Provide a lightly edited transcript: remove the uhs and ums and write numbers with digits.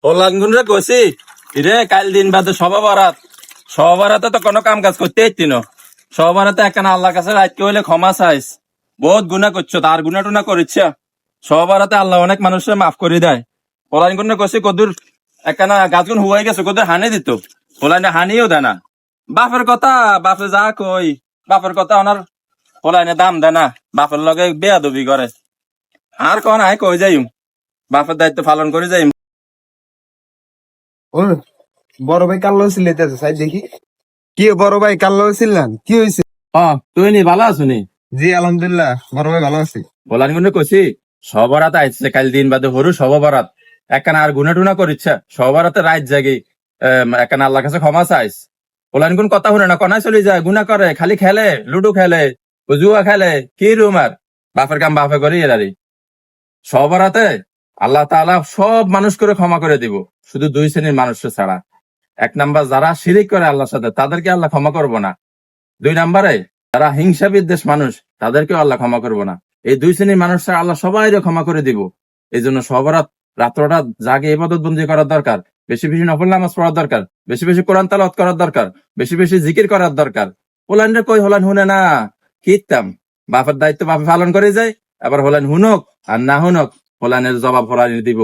ওলানগুন রে কইছি রে কাল দিন বাদে সবার হাতে তো কোনো কাম কাজ করতে ইচ্ছি না। সবার হাতে একখানা আল্লাহর কাছে রাখতে হইলে ক্ষমা চাইস। বহুত গুণা করছো, তার গুণা টুনা করিচ্ছা। সবার হাতে আল্লাহ অনেক মানুষের মাফ করে দেয়। ওলানগুন রে কইছি কদুর একখানা গাছগুন হুয়াই গেছে, কদুর হানি দিত, ওলাইনে হানিও দেয় না। বাপের কথা বাপে যা কই, বাপের কথা ওনার ওলাইনে দাম দেয় না। বাপের লগে বেয়াদবি করে। আর কন আয় কই যাইম, বাপের দায়িত্ব পালন করে যাইম। ও বড় ভাই কাল্লো সিলাইতেছে সাইড দেখি। কি বড় ভাই কাল্লো ছিলেন, কি হয়েছে? তুই নি ভালো আছো নি? জি আলহামদুলিল্লাহ, বড় ভাই ভালো আছি। বলান গুনে কইছি সবরাত আইছে কাল দিন বাদে হরু সবরাত একখানা আর গুনা টুনা করিচ্ছা। সবরাতে রাত জাগি একখানা আল্লাহর কাছে ক্ষমা চাইস। বলান কোন কথা শুনে না, কনায় চলে যায়, গুনা করে, খালি খেলে, লুডো খেলে, জুয়া খেলে, কি রুমার বাপের কাম বাপে করি এরারি। সবরাতে আল্লাহ তাআলা সব মানুষ করে ক্ষমা করে দিব, শুধু দুই শ্রেণীর মানুষের ছাড়া। এক নাম্বার যারা শিরিক করে আল্লাহর সাথে, তাদেরকে আল্লাহ ক্ষমা করবো না। দুই নাম্বারে যারা হিংসা বিদ্বেষ মানুষ, তাদেরকেও আল্লাহ ক্ষমা করবো না। এই দুই শ্রেণীর মানুষরা আল্লাহ সবাই ক্ষমা করে দিব। এই জন্য সবরাত রাত্রটা জাগে ইবাদত বন্দি করার দরকার, বেশি বেশি নফল নামাজ পড়ার দরকার, বেশি বেশি কোরআন তালাওয়াত করার দরকার, বেশি বেশি জিকির করার দরকার। হলান রে কই হলান হুনে না, কিতাম বাপের দায়িত্ব বাপে পালন করে যায়। আবার হলান হুনক আর না হুনক, হলানের জবাব হলানি দিব।